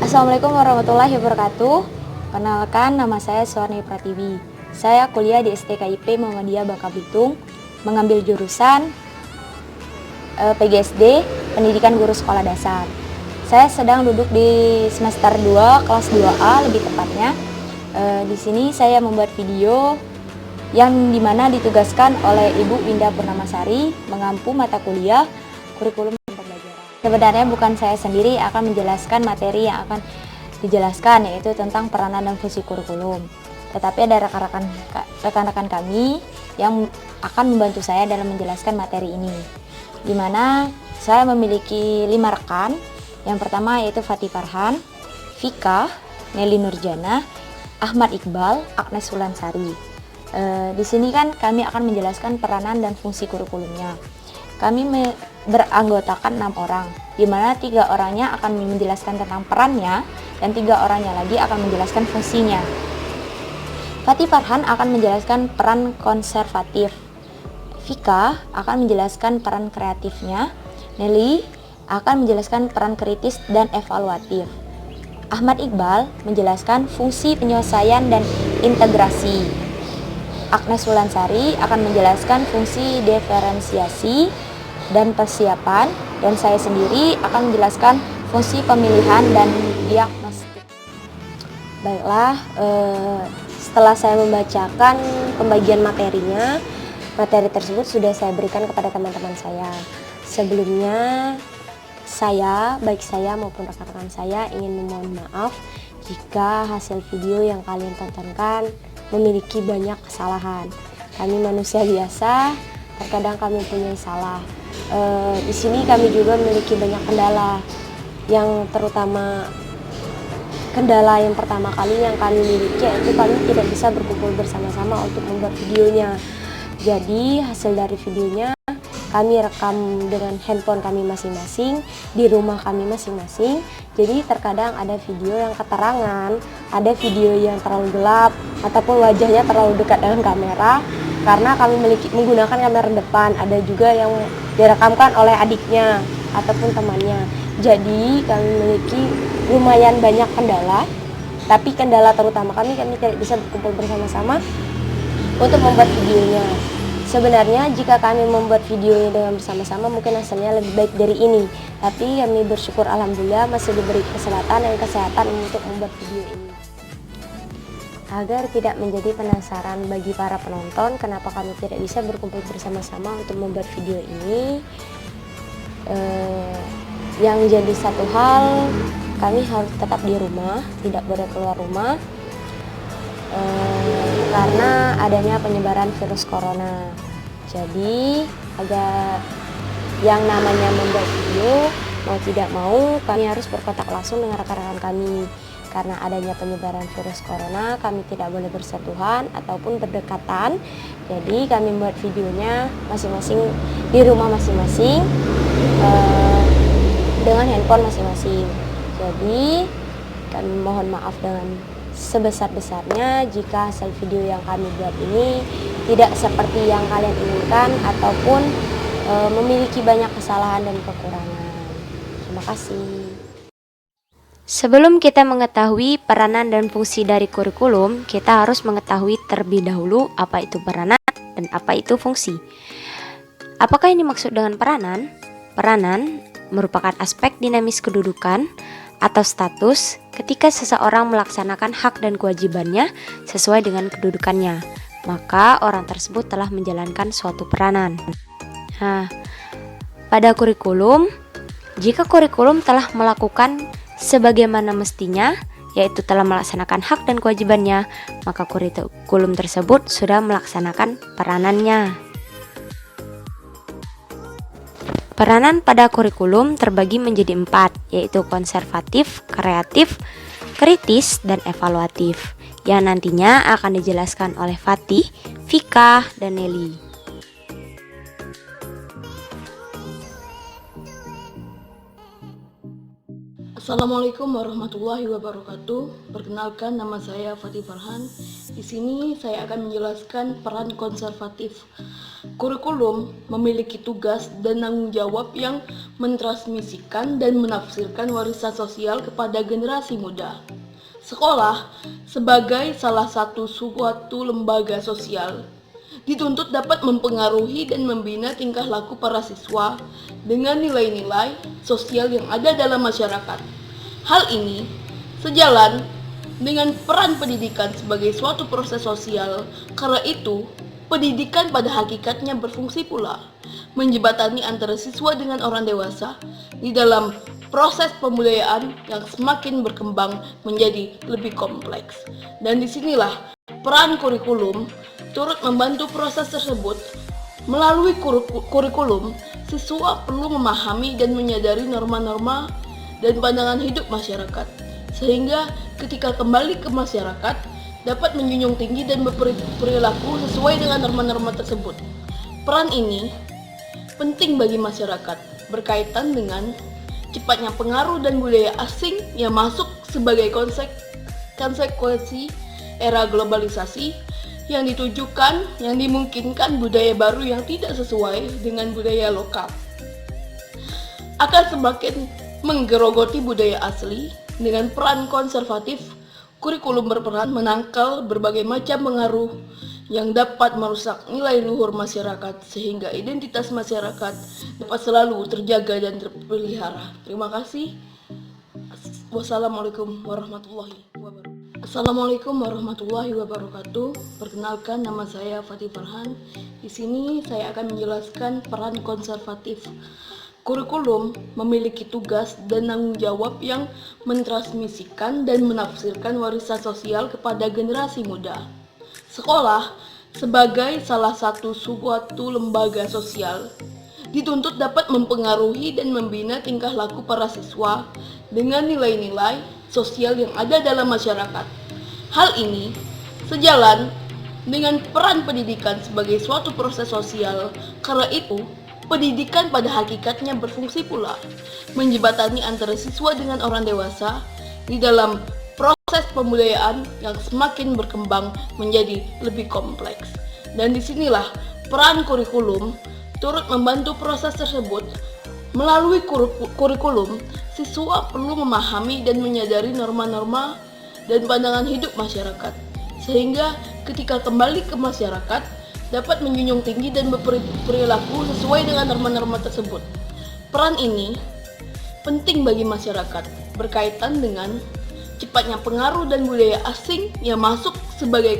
Assalamualaikum warahmatullahi wabarakatuh. Perkenalkan, nama saya Suwarni Pratiwi. Saya kuliah di STKIP Muhammadiyah Bangka Belitung, mengambil jurusan PGSD, Pendidikan Guru Sekolah Dasar. Saya sedang duduk di semester 2, kelas 2A lebih tepatnya. Di sini saya membuat video yang dimana ditugaskan oleh Ibu Winda Purnamasari mengampu mata kuliah kurikulum dan pembelajaran. Sebenarnya bukan saya sendiri akan menjelaskan materi yang akan dijelaskan, yaitu tentang peranan dan fungsi kurikulum. Tetapi ada rekan-rekan kami yang akan membantu saya dalam menjelaskan materi ini. Di mana saya memiliki 5 rekan. Yang pertama yaitu Fatih Farhan, Vika, Nelly Nurjana, Ahmad Iqbal, Agnes Sulansari. Di sini kan kami akan menjelaskan peranan dan fungsi kurikulumnya. Kami beranggotakan 6 orang, di mana 3 orangnya akan menjelaskan tentang perannya dan 3 orangnya lagi akan menjelaskan fungsinya. Fatih Farhan akan menjelaskan peran konservatif, Vika akan menjelaskan peran kreatifnya, Nelly akan menjelaskan peran kritis dan evaluatif, Ahmad Iqbal menjelaskan fungsi penyelesaian dan integrasi, Agnes Sulansari akan menjelaskan fungsi diferensiasi dan persiapan, dan saya sendiri akan menjelaskan fungsi pemilihan dan diagnostik. Baiklah, setelah saya membacakan pembagian materinya, materi tersebut sudah saya berikan kepada teman-teman saya. Sebelumnya, baik saya maupun rekan-rekan saya ingin memohon maaf jika hasil video yang kalian tontonkan memiliki banyak kesalahan. Kami manusia biasa, terkadang kami punya salah. Di sini kami juga memiliki banyak kendala, yang terutama kendala yang pertama kali yang kami miliki yaitu kami tidak bisa berkumpul bersama-sama untuk membuat videonya. Jadi hasil dari videonya kami rekam dengan handphone kami masing-masing, di rumah kami masing-masing. Jadi terkadang ada video yang keterangan, ada video yang terlalu gelap, ataupun wajahnya terlalu dekat dengan kamera, karena kami menggunakan kamera depan. Ada juga yang direkamkan oleh adiknya ataupun temannya. Jadi kami memiliki lumayan banyak kendala, tapi kendala terutama kami tidak bisa berkumpul bersama-sama untuk membuat videonya. Sebenarnya jika kami membuat videonya dengan bersama-sama mungkin hasilnya lebih baik dari ini. Tapi kami bersyukur alhamdulillah masih diberi kesehatan untuk membuat video ini. Agar tidak menjadi penasaran bagi para penonton kenapa kami tidak bisa berkumpul bersama-sama untuk membuat video ini, yang jadi satu hal, kami harus tetap di rumah, tidak boleh keluar rumah, karena adanya penyebaran virus corona. Jadi agar yang namanya membuat video, mau tidak mau kami harus berkontak langsung dengan rekan-rekan kami. Karena adanya penyebaran virus corona, kami tidak boleh bersentuhan ataupun berdekatan. Jadi kami membuat videonya masing-masing di rumah masing-masing, dengan handphone masing-masing. Jadi kami mohon maaf dengan sebesar-besarnya jika hasil video yang kami buat ini tidak seperti yang kalian inginkan ataupun memiliki banyak kesalahan dan kekurangan. Terima kasih. Sebelum kita mengetahui peranan dan fungsi dari kurikulum, kita harus mengetahui terlebih dahulu apa itu peranan dan apa itu fungsi. Apakah ini maksud dengan peranan? Peranan merupakan aspek dinamis kedudukan atau status ketika seseorang melaksanakan hak dan kewajibannya sesuai dengan kedudukannya, maka orang tersebut telah menjalankan suatu peranan. Pada kurikulum, jika kurikulum telah melakukan sebagaimana mestinya, yaitu telah melaksanakan hak dan kewajibannya, maka kurikulum tersebut sudah melaksanakan peranannya. Peranan pada kurikulum terbagi menjadi 4, yaitu konservatif, kreatif, kritis, dan evaluatif, yang nantinya akan dijelaskan oleh Fatih, Vika, dan Nelly. Assalamualaikum warahmatullahi wabarakatuh. Perkenalkan, nama saya Fatih Farhan. Di sini saya akan menjelaskan peran konservatif. Kurikulum memiliki tugas dan tanggung jawab yang mentransmisikan dan menafsirkan warisan sosial kepada generasi muda. Sekolah, sebagai salah satu suatu lembaga sosial, dituntut dapat mempengaruhi dan membina tingkah laku para siswa dengan nilai-nilai sosial yang ada dalam masyarakat. Hal ini sejalan dengan peran pendidikan sebagai suatu proses sosial. Karena itu, pendidikan pada hakikatnya berfungsi pula menjembatani antara siswa dengan orang dewasa di dalam proses pembudayaan yang semakin berkembang menjadi lebih kompleks. Dan disinilah peran kurikulum turut membantu proses tersebut. Melalui kurikulum, siswa perlu memahami dan menyadari norma-norma dan pandangan hidup masyarakat, sehingga ketika kembali ke masyarakat dapat menjunjung tinggi dan berperilaku sesuai dengan norma-norma tersebut. Peran ini penting bagi masyarakat berkaitan dengan cepatnya pengaruh dan budaya asing yang masuk sebagai konsekuensi era globalisasi yang ditujukan, yang dimungkinkan budaya baru yang tidak sesuai dengan budaya lokal akan semakin menggerogoti budaya asli. Dengan peran konservatif, kurikulum berperan menangkal berbagai macam pengaruh yang dapat merusak nilai luhur masyarakat sehingga identitas masyarakat dapat selalu terjaga dan terpelihara. Terima kasih. Wassalamualaikum warahmatullahi wabarakatuh. Assalamualaikum warahmatullahi wabarakatuh. Perkenalkan, nama saya Fatih Farhan. Di sini saya akan menjelaskan peran konservatif. Kurikulum memiliki tugas dan tanggung jawab yang mentransmisikan dan menafsirkan warisan sosial kepada generasi muda. Sekolah, sebagai salah satu suatu lembaga sosial, dituntut dapat mempengaruhi dan membina tingkah laku para siswa dengan nilai-nilai sosial yang ada dalam masyarakat. Hal ini sejalan dengan peran pendidikan sebagai suatu proses sosial. Karena itu, pendidikan pada hakikatnya berfungsi pula menjembatani antara siswa dengan orang dewasa di dalam proses pembudayaan yang semakin berkembang menjadi lebih kompleks. Dan disinilah peran kurikulum turut membantu proses tersebut. Melalui kurikulum, siswa perlu memahami dan menyadari norma-norma dan pandangan hidup masyarakat, sehingga ketika kembali ke masyarakat dapat menjunjung tinggi dan berperilaku sesuai dengan norma-norma tersebut. Peran ini penting bagi masyarakat berkaitan dengan cepatnya pengaruh dan budaya asing yang masuk sebagai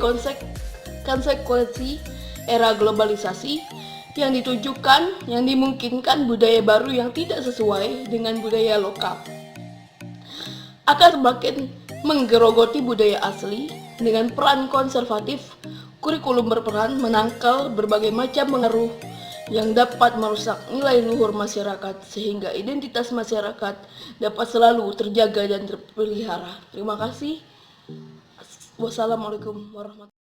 konsekuensi era globalisasi yang ditujukan, yang dimungkinkan budaya baru yang tidak sesuai dengan budaya lokal akan semakin menggerogoti budaya asli. Dengan peran konservatif, kurikulum berperan menangkal berbagai macam pengaruh yang dapat merusak nilai luhur masyarakat sehingga identitas masyarakat dapat selalu terjaga dan terpelihara. Terima kasih. Wassalamualaikum warahmatullahi wabarakatuh.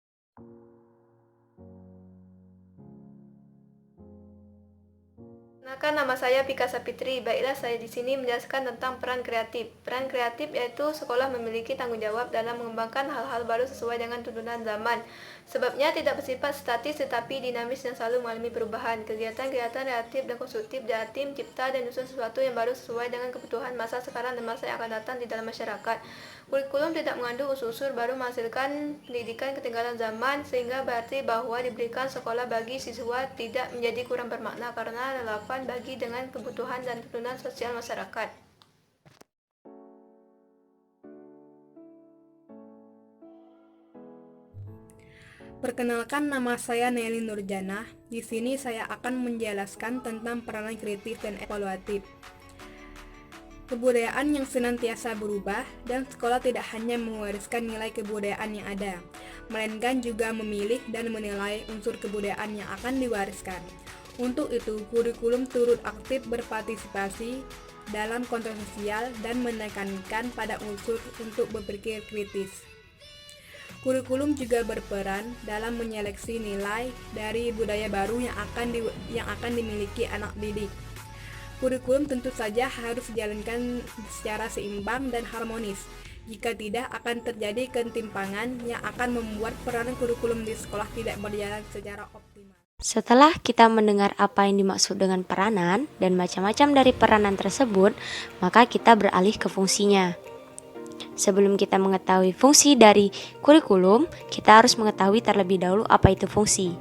Perkenalkan, nama saya Pika Sapitri. Baiklah, saya di sini menjelaskan tentang peran kreatif. Peran kreatif yaitu sekolah memiliki tanggung jawab dalam mengembangkan hal-hal baru sesuai dengan tuntunan zaman. Sebabnya tidak bersifat statis tetapi dinamis dan selalu mengalami perubahan. Kegiatan-kegiatan kreatif dan konstruktif jatim, cipta, dan menyusun sesuatu yang baru sesuai dengan kebutuhan masa sekarang dan masa yang akan datang di dalam masyarakat. Kurikulum tidak mengandung unsur-unsur baru menghasilkan pendidikan ketinggalan zaman, sehingga berarti bahwa diberikan sekolah bagi siswa tidak menjadi kurang bermakna karena relevan bagi dengan kebutuhan dan tuntunan sosial masyarakat. Perkenalkan, nama saya Nelly Nurjana. Di sini saya akan menjelaskan tentang peranan kritis dan evaluatif. Kebudayaan yang senantiasa berubah dan sekolah tidak hanya mewariskan nilai kebudayaan yang ada, melainkan juga memilih dan menilai unsur kebudayaan yang akan diwariskan. Untuk itu, kurikulum turut aktif berpartisipasi dalam kontrol sosial dan menekankan pada unsur untuk berpikir kritis. Kurikulum juga berperan dalam menyeleksi nilai dari budaya baru yang akan dimiliki anak didik. Kurikulum tentu saja harus dijalankan secara seimbang dan harmonis. Jika tidak, akan terjadi ketimpangan yang akan membuat peranan kurikulum di sekolah tidak berjalan secara optimal. Setelah kita mendengar apa yang dimaksud dengan peranan dan macam-macam dari peranan tersebut, maka kita beralih ke fungsinya. Sebelum kita mengetahui fungsi dari kurikulum, kita harus mengetahui terlebih dahulu apa itu fungsi.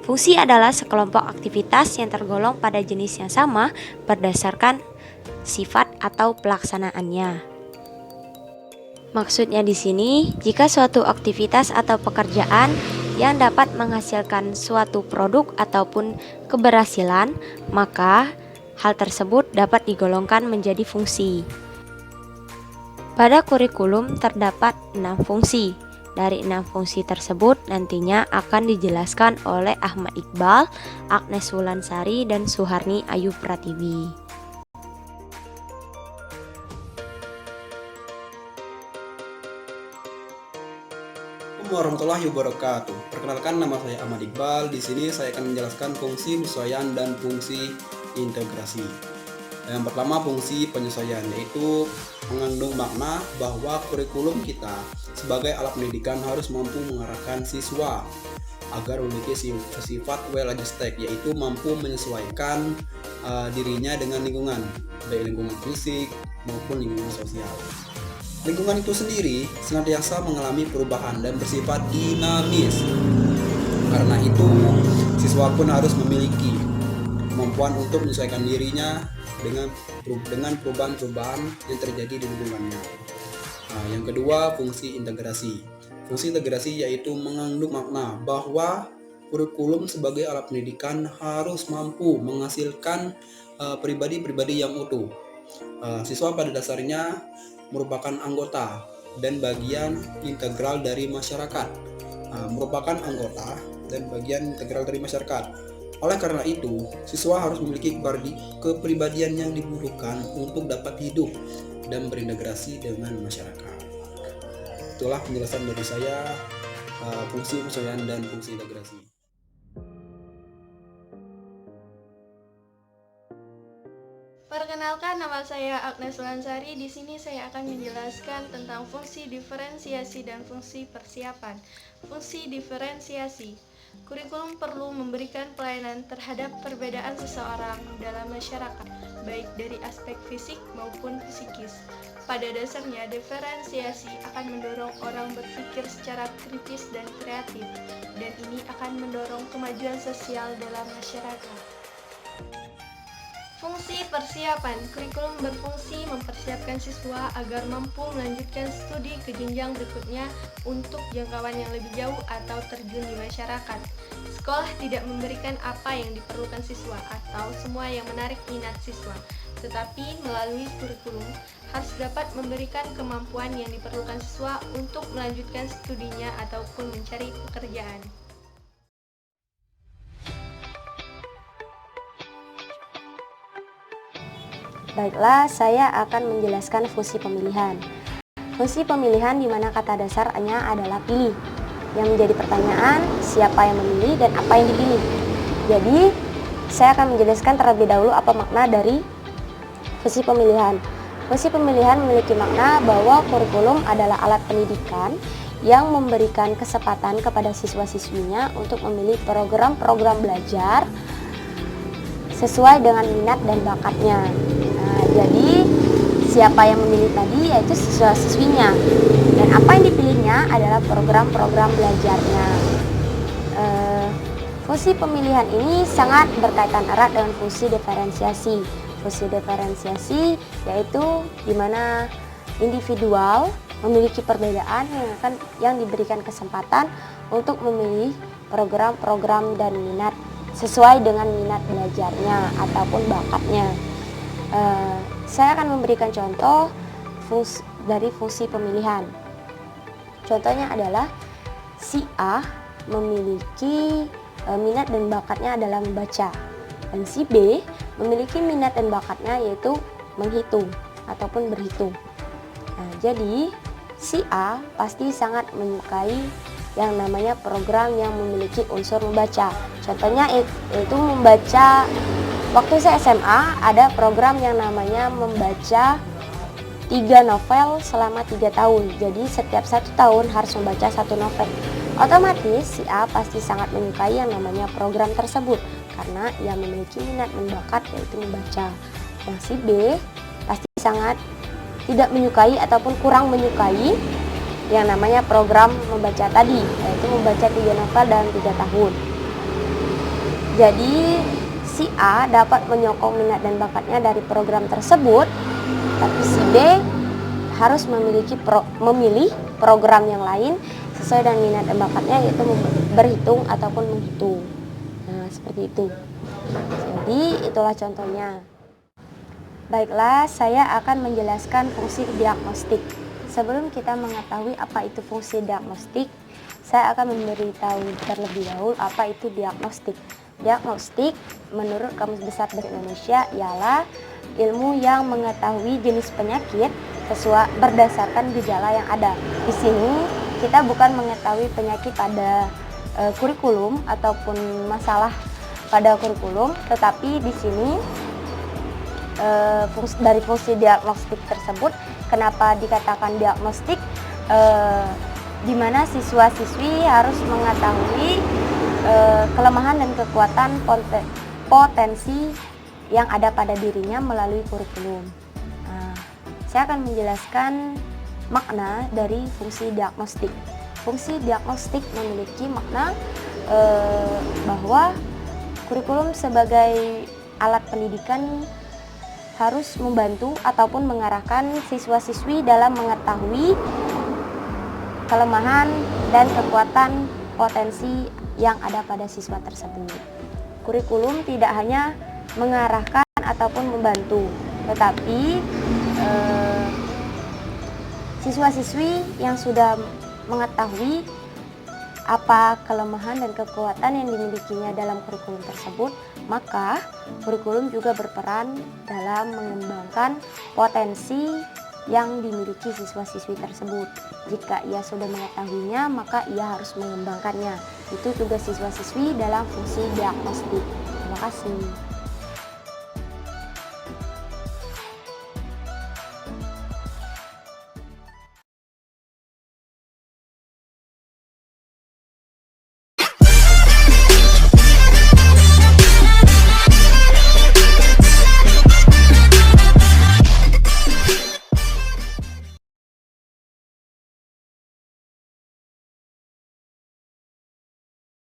Fungsi adalah sekelompok aktivitas yang tergolong pada jenis yang sama berdasarkan sifat atau pelaksanaannya. Maksudnya di sini, jika suatu aktivitas atau pekerjaan yang dapat menghasilkan suatu produk ataupun keberhasilan, maka hal tersebut dapat digolongkan menjadi fungsi. Pada kurikulum terdapat 6 fungsi. Dari 6 fungsi tersebut nantinya akan dijelaskan oleh Ahmad Iqbal, Agnes Wulansari, dan Suharni Ayu Pratiwi. Assalamualaikum warahmatullahi wabarakatuh. Perkenalkan, nama saya Ahmad Iqbal. Di sini saya akan menjelaskan fungsi penyesuaian dan fungsi integrasi. Yang pertama, fungsi penyesuaian, yaitu mengandung makna bahwa kurikulum kita sebagai alat pendidikan harus mampu mengarahkan siswa agar memiliki sifat well adjusted, yaitu mampu menyesuaikan dirinya dengan lingkungan, baik lingkungan fisik maupun lingkungan sosial. Lingkungan itu sendiri senantiasa mengalami perubahan dan bersifat dinamis. Karena itu, siswa pun harus memiliki kemampuan untuk menyesuaikan dirinya dengan perubahan-perubahan yang terjadi di lingkungannya. Yang kedua, fungsi integrasi. Fungsi integrasi yaitu mengandung makna bahwa kurikulum sebagai alat pendidikan harus mampu menghasilkan pribadi-pribadi yang utuh. Siswa pada dasarnya merupakan anggota dan bagian integral dari masyarakat. Oleh karena itu, siswa harus memiliki kepribadian yang dibutuhkan untuk dapat hidup dan berintegrasi dengan masyarakat. Itulah penjelasan dari saya, fungsi penyesuaian dan fungsi integrasi. Perkenalkan, nama saya Agnes Wulansari. Di sini saya akan menjelaskan tentang fungsi diferensiasi dan fungsi persiapan. Fungsi diferensiasi. Kurikulum perlu memberikan pelayanan terhadap perbedaan seseorang dalam masyarakat, baik dari aspek fisik maupun psikis. Pada dasarnya, diferensiasi akan mendorong orang berpikir secara kritis dan kreatif, dan ini akan mendorong kemajuan sosial dalam masyarakat. Fungsi persiapan. Kurikulum berfungsi mempersiapkan siswa agar mampu melanjutkan studi ke jenjang berikutnya untuk jangkauan yang lebih jauh atau terjun di masyarakat. Sekolah tidak memberikan apa yang diperlukan siswa atau semua yang menarik minat siswa, tetapi melalui kurikulum harus dapat memberikan kemampuan yang diperlukan siswa untuk melanjutkan studinya ataupun mencari pekerjaan. Baiklah, saya akan menjelaskan fungsi pemilihan. Fungsi pemilihan di mana kata dasarnya adalah pilih. Yang menjadi pertanyaan, siapa yang memilih dan apa yang dipilih. Jadi, saya akan menjelaskan terlebih dahulu apa makna dari fungsi pemilihan. Fungsi pemilihan memiliki makna bahwa kurikulum adalah alat pendidikan yang memberikan kesempatan kepada siswa-siswinya untuk memilih program-program belajar sesuai dengan minat dan bakatnya. Jadi siapa yang memilih tadi yaitu siswa-siswinya, dan apa yang dipilihnya adalah program-program belajarnya. Fungsi pemilihan ini sangat berkaitan erat dengan fungsi diferensiasi. Fungsi diferensiasi yaitu di mana individual memiliki perbedaan yang diberikan kesempatan untuk memilih program-program dan minat sesuai dengan minat belajarnya ataupun bakatnya. Saya akan memberikan contoh dari fungsi pemilihan. Contohnya adalah si A memiliki minat dan bakatnya adalah membaca, dan si B memiliki minat dan bakatnya yaitu menghitung ataupun berhitung. Jadi si A pasti sangat menyukai yang namanya program yang memiliki unsur membaca. Contohnya yaitu membaca. Waktu saya SMA ada program yang namanya membaca 3 novel selama 3 tahun. Jadi setiap 1 tahun harus membaca 1 novel. Otomatis si A pasti sangat menyukai yang namanya program tersebut karena ia memiliki minat dan bakat yaitu membaca. Yang si B pasti sangat tidak menyukai ataupun kurang menyukai yang namanya program membaca tadi, yaitu membaca 3 novel dalam 3 tahun. Jadi si A dapat menyokong minat dan bakatnya dari program tersebut, tapi si B harus memilih program yang lain sesuai dengan minat dan bakatnya, yaitu berhitung ataupun menghitung. Nah, seperti itu. Jadi itulah contohnya. Baiklah, saya akan menjelaskan fungsi diagnostik. Sebelum kita mengetahui apa itu fungsi diagnostik, saya akan memberitahu terlebih dahulu apa itu diagnostik. Diagnostik menurut Kamus Besar Bahasa Indonesia ialah ilmu yang mengetahui jenis penyakit berdasarkan gejala yang ada. Di sini kita bukan mengetahui penyakit pada kurikulum ataupun masalah pada kurikulum, tetapi di sini dari fungsi diagnostik tersebut, kenapa dikatakan diagnostik, di mana siswa-siswi harus mengetahui kelemahan dan kekuatan potensi yang ada pada dirinya melalui kurikulum. Nah, saya akan menjelaskan makna dari fungsi diagnostik. Fungsi diagnostik memiliki makna bahwa kurikulum sebagai alat pendidikan harus membantu ataupun mengarahkan siswa-siswi dalam mengetahui kelemahan dan kekuatan potensi yang ada pada siswa tersebut. Kurikulum tidak hanya mengarahkan ataupun membantu, tetapi siswa-siswi yang sudah mengetahui apa kelemahan dan kekuatan yang dimilikinya dalam kurikulum tersebut, maka kurikulum juga berperan dalam mengembangkan potensi yang dimiliki siswa-siswi tersebut. Jika ia sudah mengetahuinya, maka ia harus mengembangkannya. Itu tugas siswa-siswi dalam fungsi diagnostik. Terima kasih.